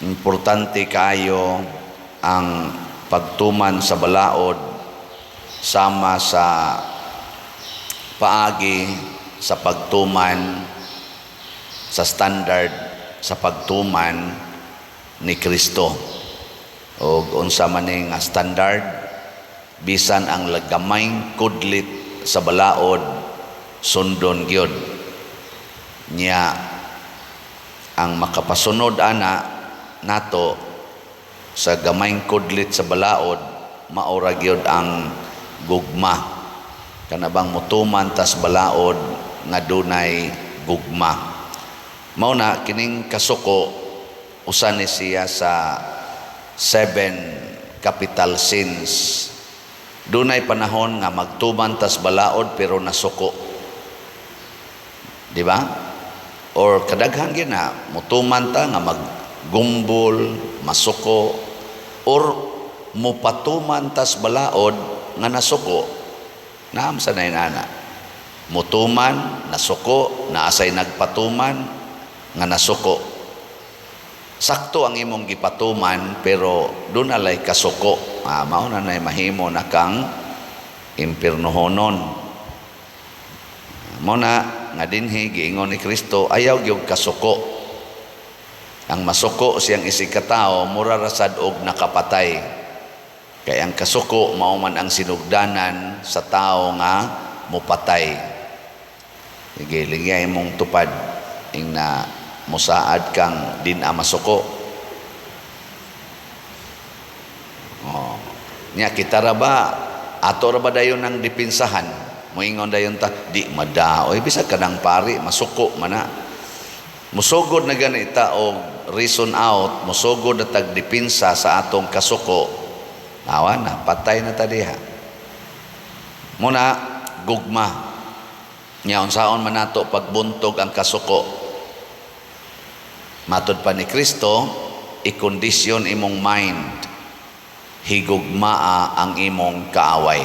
Importante kayo ang pagtuman sa balaod sama sa paagi sa pagtuman sa standard sa pagtuman ni Kristo. O unsa man nga standard, bisan ang lagamayng kudlit sa balaod sundon gyud niya. Ang makapasunod ana nato sa gamayng kudlit sa balaod maura gyud ang gugma. Kanabang mutuman tas balaod nga dunay gugma. Mao na kining kasuko usa ni siya sa 7 capital sins. Dunay panahon nga magtuman tas balaod pero nasuko, di ba? Or kadaghan gina mutuman ta nga maggumbol, masuko, or mupatuman tas balaod nga nasuko. Naam sa nainana mutuman, nasuko, naasay nagpatuman nga nasuko. Sakto ang imong gipatuman pero doon alay kasuko. Mao na nay mahimo na kang impirnohonon. Mao na nga dinhi giingon ni Kristo, ayaw gyud kasuko. Ang masuko siyang isig katao mura rasad og nakapatay. Kay ang kasuko mao man ang sinugdanan sa tao nga mupatay. Ligay mong tupad ing na musaad kang din masuko. Nya kita ra ba ato ra ba dayon ng dipinsahan? Moingon dayon ta di madaoy bisag kanang pari masuko man na. Musugod na ganita og reason out, musugod na tag dipinsa sa atong kasuko. Awan na patay na ta diha. Muna gugma. Nya unsaon man nato pagbuntog ang kasuko? Matod pa ni Kristo, i-kondisyon imong mind, higugmaa ang imong kaaway.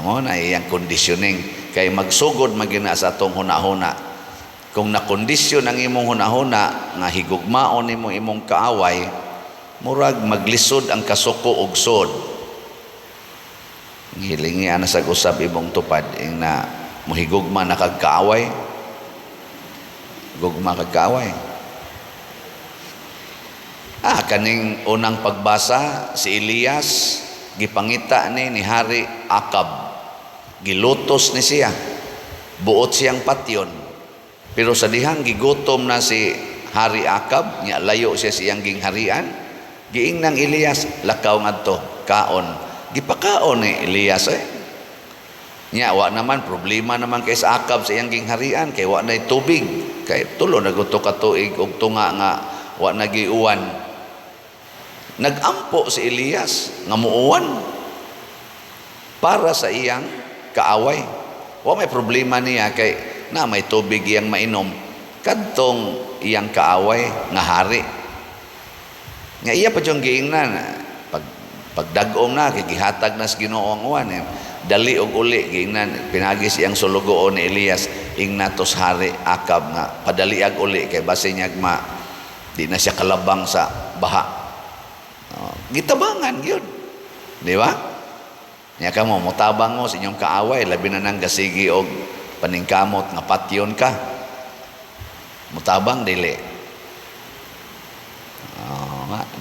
Mo na iyang conditioning kay magsugod magina sa atong hunahuna. Kung nakondisyon ang imong hunahuna nga higugmaon nimo imong kaaway, murag maglisod ang kasuko og sod. Hilingi ana sa usab imong tupad ing na mohigugma na kag kaaway. Gugma kag kaaway. Kaning unang pagbasa si Elias gipangita ni Hari Akab. Gilutos ni siya. Buot siyang patyon. Pero sa dihang gigutom na si Hari Akab, nya layo siya siyang gingharian, giingnang Elias lakaw ngadto kaon. Gipakaon ni Elias Nya wa naman problema naman kay sa Akab sa iyang gingharian kay wa nay tubig. Kay tulo naguto ka tuig og tunga nga wa nagiuwan. Nagampo si Elias nga muuwan para sa iyang kaaway. Wa may problema niya kay na may tubig iyang mainom kadtong iyang kaaway nga hari. Nga iya pa jung giingnan pagdag-ong na kay gihatag na sa Ginoo ang uwan dali og uli giingnan pinagi siyang sulugoon ni Elias ingnatos Hari Akab nga padaliag uli kay base niya di na siya kalabang sa baha. Gitabangan yun, di ba? Nya ka mo mutabang mo sa inyong kaaway labi na nang gasigi og paningkamot nga patyon ka. Mutabang dili.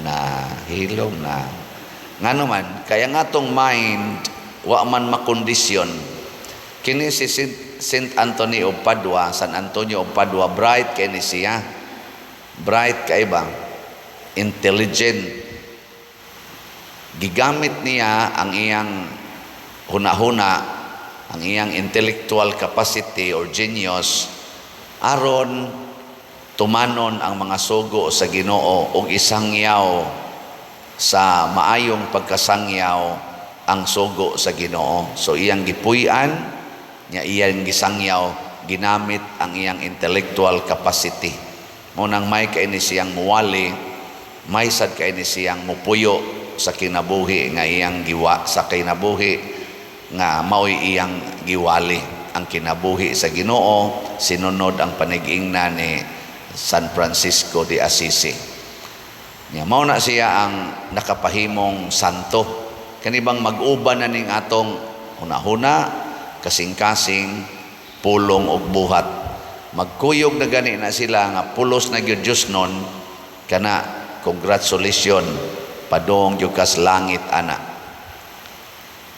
Na hilom na. Ngano man kaya nga tong mind wa man makondisyon. Kini si Saint Anthony of Padua, San Antonio of Padua, bright kay ni siya. Bright kay ba? Intelligent. Gigamit niya ang iyang hunahuna, ang iyang intellectual capacity or genius aron tumanon ang mga sugo sa Ginoo ug isangyaw sa maayong pagkasangyaw ang sugo sa Ginoo. So iyang gipuy-an, nya iyang gisangyaw, ginamit ang iyang intellectual capacity. Munang may kaini siyang muwali, may sad kaini siyang mupuyo sa kinabuhi nga iyang giwa sa kinabuhi nga mao'y iyang giwali ang kinabuhi sa Ginoo sinunod ang panigingna ni San Francisco de Assisi. Nya mao na siya ang nakapahimong santo. Kanibang mag-uban na ning atong hunahuna, kasing-kasing, pulong ug buhat. Magkuyog na gani na sila nga pulos na gyud Dios nun, kana congratulations, padong gyud kas langit ana.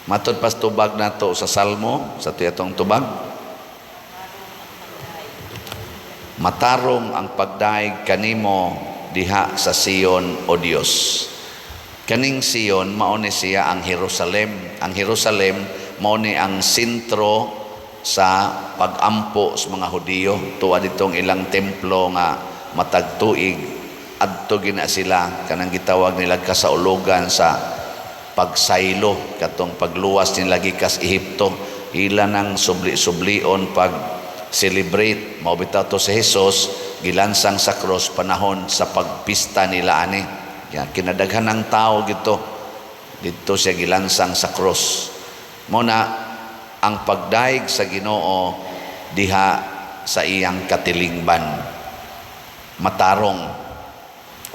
Matod pas tubag nato sa Salmo, sa tuyatong tubag. Matarong ang pagdaig kanimo diha sa Sion o Dios. Kaning Sion mao ni siya ang Jerusalem. Ang Jerusalem mao ni ang sentro sa pagampo sa mga Hudiyo. Tuwa ditong ilang templo nga matag tuig adto gina sila kanang gitawag nila kasaulugan sa pagsaylo katong pagluwas nila gikas Ehipto. Ila nang subli-sublion pag celebrate mao bitaw to si Jesus gilansang sa cross panahon sa pagpista nila ani. Yan kinadaghan ng tao dito siya gilansang sa cross. Mo na ang pagdaig sa Ginoo diha sa iyang katilingban. Matarong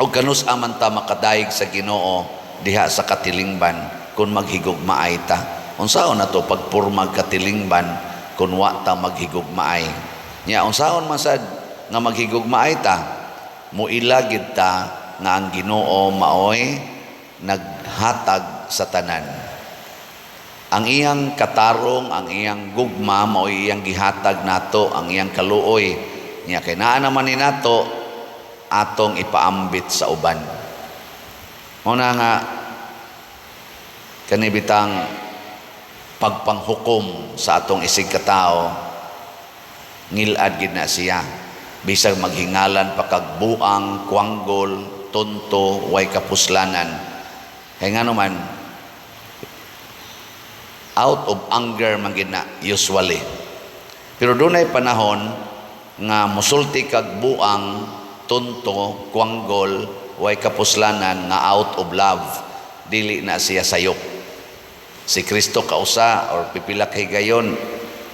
og kanus aman ta makadaig sa Ginoo diha sa katilingban kung maghigugmaay ta. Unsaon nato pagpurmag katilingban kung wa ta maghigugmaay? Nya unsaon man sad nga maghigugmaay ta? Muilagid ta nga ang Ginoo maoy naghatag sa tanan. Ang iyang katarong, ang iyang gugma maoy iyang gihatag nato, ang iyang kaluoy. Nya kay naa naman ni nato atong ipaambit sa uban. Muna nga kanibitang pagpanghukom sa atong isig katao, ngilad gid na siya. Bisag maghingalan pa kag buang, kuanggol, tonto, way kapuslanan. Kaya nga naman, out of anger man gid na usually. Pero doon ay panahon nga musulti kag buang, tonto, kuanggol, way kapuslanan nga out of love, dili na siya sayop. Si Kristo kausa or pipila kay gayon,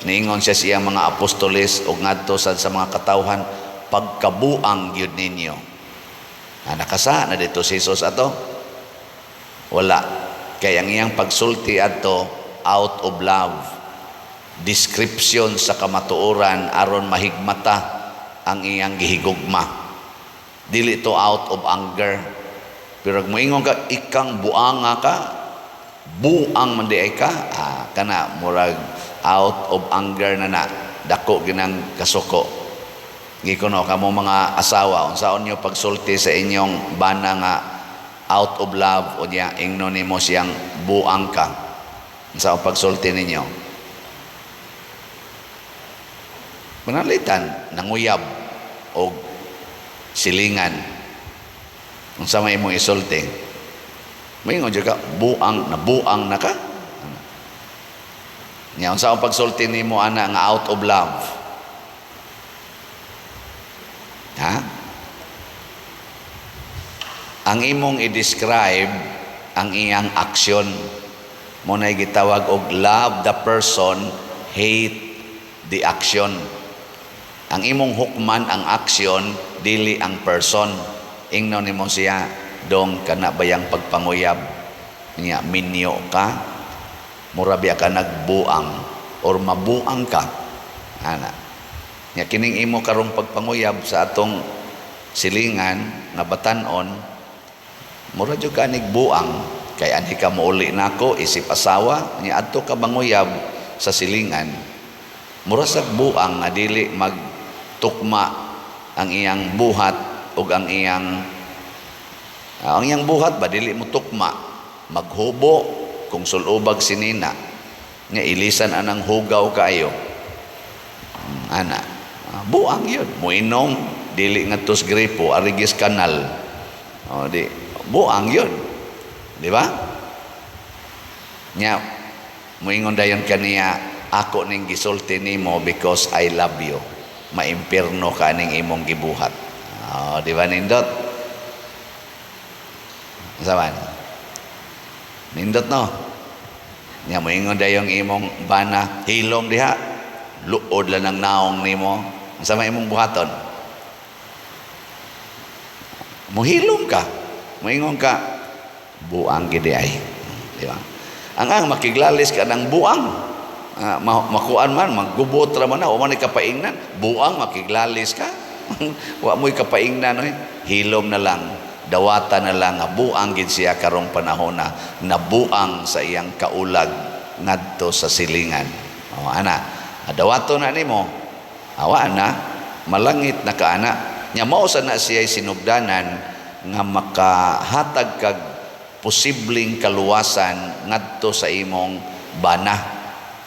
niingon siya siyang mga apostoles o ngadto sa mga katawhan, pagkabuang gyud ninyo. Nakasa na dito si Jesus ato? Wala. Kaya ang iyang pagsulti ato out of love, description sa kamatuoran aron mahigmata ang iyang gihigugma. Dili to out of anger. Pero moingon ka ikang buanga ka, buang man di ay ka, kana murag out of anger na dako ginang kasuko. Gikuno kamo mga asawa, unsaon niyo pagsulti sa inyong bana nga out of love o niya ingno nimo siyang buang ka. Unsaon pagsulti ninyo? Manalitan, nanguyab o silingan. Unsa may imong isulti? Moingon jud ka buang na ka. Nya unsaon pagsulti nimo ana nga out of love? Ha? Ang imong i-describe ang iyang aksyon mo na gitawag og love the person, hate the action. Ang imong hukman ang aksyon, dili ang person. Ingno nimo siya dong kana bayang pagpanguyab niya minyo ka, murabi ka nagbuang or mabuang ka. Ana. Nya kining imo karong pagpanguyab sa atong silingan nga batan-on, mura jud ka nigbuang kay anhi ka mouli nako isip asawa nya adto ka banguyab sa silingan. Mura sa buang nga dili magtukma ang iyang buhat ug ang iyang buhat ba dili mo tukma, maghubo kung sulubag sinina nga ilisan anang hugaw kaayo. Ana buang yun, muinom dili ngadtos gripo arigis kanal, di buang yun, di ba? Nya muingon dayon kaniya, ako ning gisulti nimo because I love you. Maimpirno ka ning imong gibuhat. Di ba nindot? Saban nindot no? Nya muingon dayon imong bana, hilom diha, luod lang ng naong nimo. Sa may imong buhaton, muhilom ka, Moingon ka, buang gid ay. Di ba? Ang makiglalis ka ng buang. Makuan man, maggubot ra man na, o man kapaingnan, buang makiglalis ka. Wa mo'y kapaingnan, hilom na lang, dawata na lang, buang gid siya karong panahon na nabuang sa iyang kaulag ngadto sa silingan. O ana, dawato na nimo, awa na, malangit na kaana. Nya mao sa na siya sinugdanan nga makahatag kag posibleng kaluwasan ngadto sa imong bana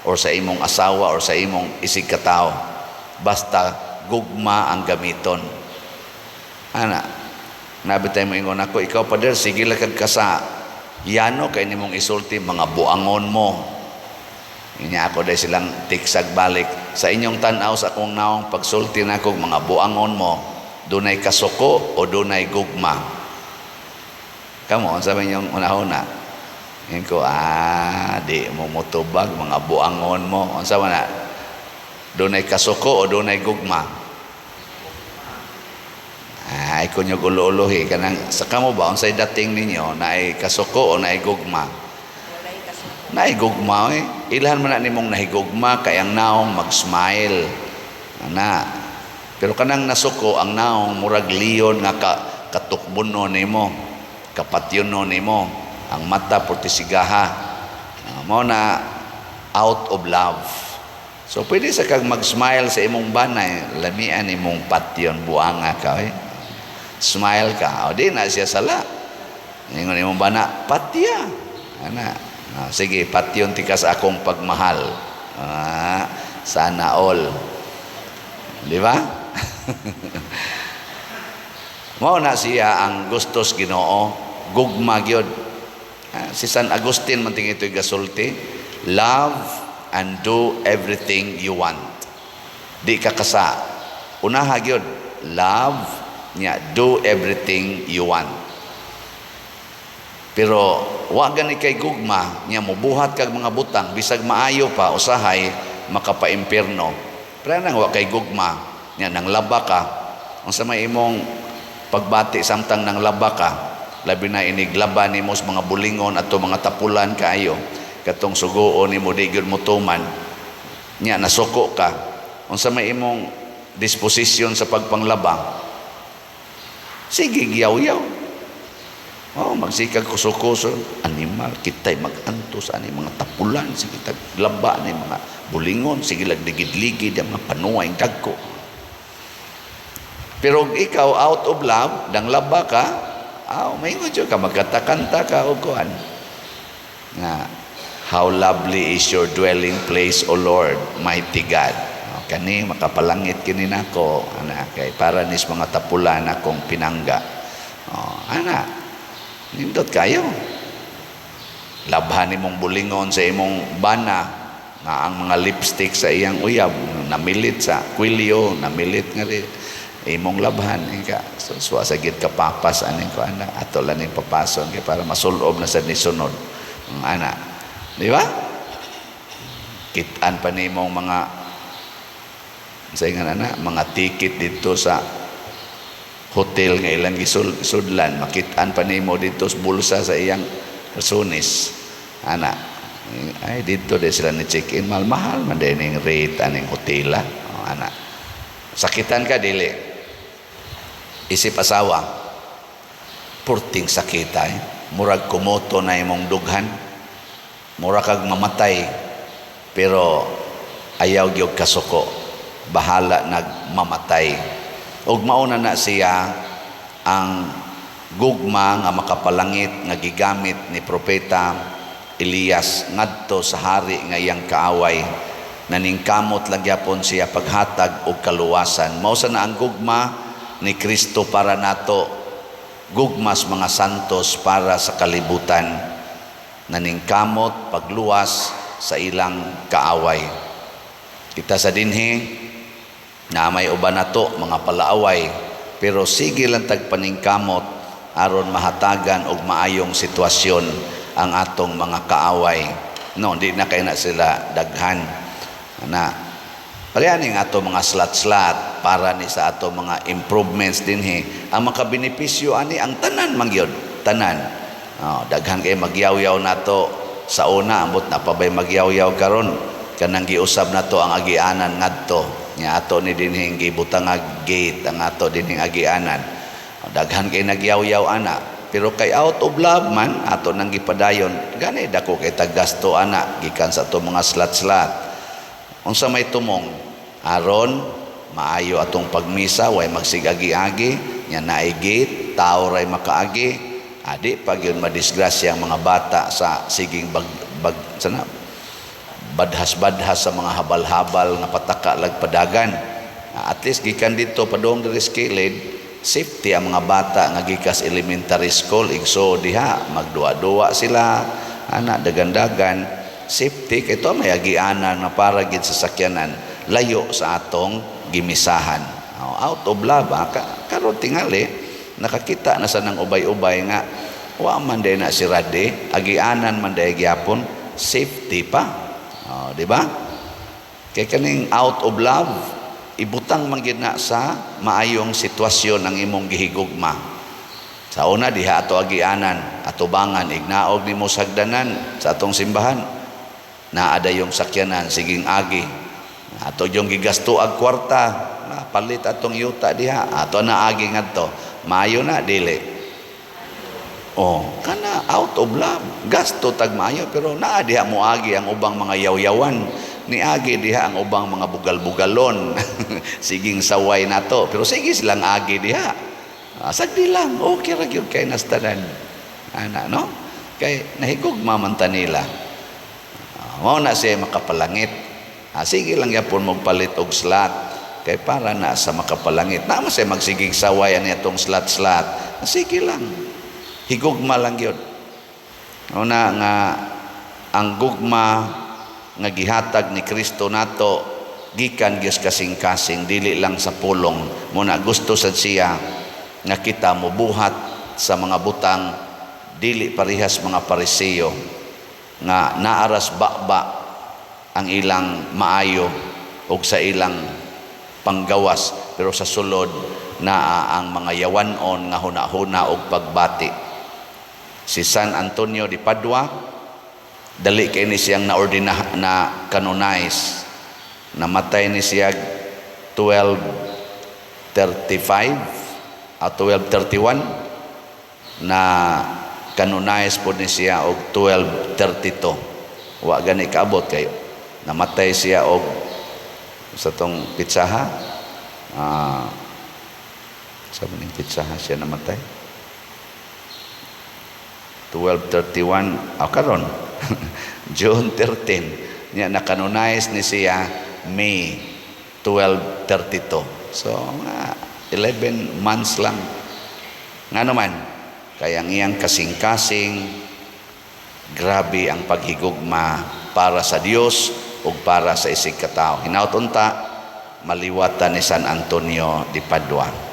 or sa imong asawa or sa imong isig katao, basta gugma ang gamiton. Ana, nabitay mo ingon ako, ikaw pader, sige lang kag kasa yano kay nimong isulti mga buangon mo. Inya ako dahil silang tiksag balik sa inyong tanaw sa akong naong pagsulti na kong mga buangon mo, dunay kasuko o dunay gugma. Kamo, sabi niyong una-una, yun ko, di mo mutubag mga buangon mo. Unsa man na, dunay kasuko o dunay gugma? Ay, kunyo gulo-ulohi kanang sa kamo ba unsay dating ninyo na ay kasuko o na ay gugma? Na ay gugma Ilhan man na nimong nahigugma kay ang naong mag-smile. Ana. Pero kanang nasuko ang naong murag liyon nga katukbuno nimo, kapatyono nimo, ang mata portisigaha. Mao na out of love. So pwede sa kag mag-smile sa imong banay, lamian imong patyon buanga ka smile ka, o di na siya sala. Ingon imong bana, patya. Ana. Sige, patyon tikas akong pagmahal. Sana all. Di ba? Mao na siya ang gustos Ginoo, gugma gyud. Si San Agustin man ting ito'y gasulti, love and do everything you want. Di ka kasa. Unaha gyud, love nya do everything you want. Pero wa gani kay gugma nya mobuhat kag mga butang bisag maayo pa usahay makapaimpierno. Pero nang wa kay gugma nya nang laba ka, unsa may imong pagbati samtang nang laba ka, labi na iniglaban nimo sa mga bulingon ato mga tapulan kaayo, katong sugoon nimo di gyud motuman nya nasuko ka, unsa may imong disposisyon sa pagpanglaba, sige giyaw-yaw. Magsikag kuso-kuso, animal, kita'y mag-anto sa ani mga tapulan, sige taglaba ni mga bulingon, sige lagligid-ligid ang mga panuway dagko. Pero ikaw out of love, dang laba ka, may ngudyo ka, magkatakanta ka o kuhan. How lovely is your dwelling place, O Lord, mighty God. Kani makapalangit kini nako, kay para nis mga tapulan akong pinangga. Nindot kayo. Labhan imong bulingon sa imong bana nga ang mga lipstick sa iyang uyab namilit sa kwilyo, namilit nga rin imong labhan ka. So sagid ka papas aning ko ana ato lang ning papason kay para masulob na sa nisunod ang ana. Di ba? Kitaan pa nimong mga sa mga ticket dito sa hotel nga ilang gisudlan, makitaan pa nimo dito sa bulsa sa iyang sunis. Ana, ay dito de sila ni check-in, mahal man din yung rate aning hotela. Ana, sakitan ka dili. Isip asawa, purting sakita murag kumoto na imong dughan, murag kag mamatay, pero ayaw gyud kasuko, bahala nagmamatay. Og mauna na siya ang gugma nga makapalangit nga gigamit ni propeta Elias ngadto sa hari nga iyang kaaway, naningkamot lang gyapon siya paghatag og kaluwasan. Mao sa na ang gugma ni Kristo para nato, gugmas mga santos para sa kalibutan, naningkamot pagluwas sa ilang kaaway. Kita sa dinhi na may uban nato mga palaaway, pero sige lang tagpaningkamot aron mahatagan og maayong sitwasyon ang atong mga kaaway. No, di na kay na sila daghan. Parehaning ato mga slat-slat para ni sa ato mga improvements dinhi ang makabenepisyo ani ang tanan man gyud. tanan. Daghan kay magyaw-yaw nato sa una, ambot na pa bay magyaw-yaw karon, kanang giusab nato ang agianan ngadto nya ato ni dinhing gibutang gate ang ato dinhing agianan. Daghan kay nagyaw-yaw ana, pero kay out of love man ato nang gipadayon, gani dako kay taggasto ana gikan sa ato mga slat-slat. Unsa may tumong aron maayo atong pagmisa, way magsigagi-agi nya naay gate, tao ray makaagi. Adi pag yun madisgrasya ang mga bata sa siging badhas-badhas sa mga habal-habal nga pataka lagpadagan. At least gikan dito padong diri skilid, safety ang mga bata nga gikas elementary school igso diha magduwa-duwa sila ana dagan-dagan, safety kay to may agianan na para gid sa sakyanan layo sa atong gimisahan. Out of love karon tingali nakakita na sa nang ubay-ubay nga wa man day na si Rade, agianan man day gyapon, safety pa. Di ba? Kay kaning out of love ibutang man gid na sa maayong sitwasyon ang imong gihigugma. Sa una diha ato agianan, atubangan ignaog nimo sagdanan sa atong simbahan. Naada yung sakyanan siging agi. Ato yung gigasto ag kwarta, na palit atong yuta diha, ato na agi ngadto. Maayo na dili. Kana out of love, gasto tag maayo, pero naa diha mo agi ang ubang mga yaw-yawan, ni agi diha ang ubang mga bugal-bugalon. Siging saway nato, pero sige silang agi diha. Sagdi lang, okay ra gyud kay nastadan. Ana no? Kay nahigugma man ta nila. Mao na siya makapalangit. Sige lang yapon magpalit og slat. Kay para na sa makapalangit. Naman siya magsigig saway ani atong slat-slat. Sige lang. Higugma lang yun. Una nga ang gugma nga gihatag ni Kristo nato gikan gyud kasing-kasing dili lang sa pulong. Muna gusto sad siya nga kita mobuhat sa mga butang dili parehas mga Pariseo nga naaras bakba ang ilang maayo ug sa ilang panggawas, pero sa sulod naa ang mga yawanon nga huna-huna og pagbati. Si San Antonio de Padua, dali kay ni siyang naordina na canonize. Namatay ni siya 1235 at 1231 na canonize po ni siya og 1232. Wa gani kaabot kayo. Namatay siya og sa tong pitsaha, sa maning pitsaha siya namatay 1231 karon June 13 niya na-canonize ni siya May 1232. So 11 months lang nga naman. Kaya ang iyang kasing-kasing grabe ang paghigugma para sa Dios o para sa isig katao. Hinaut unta maliwatan ni San Antonio de Padua.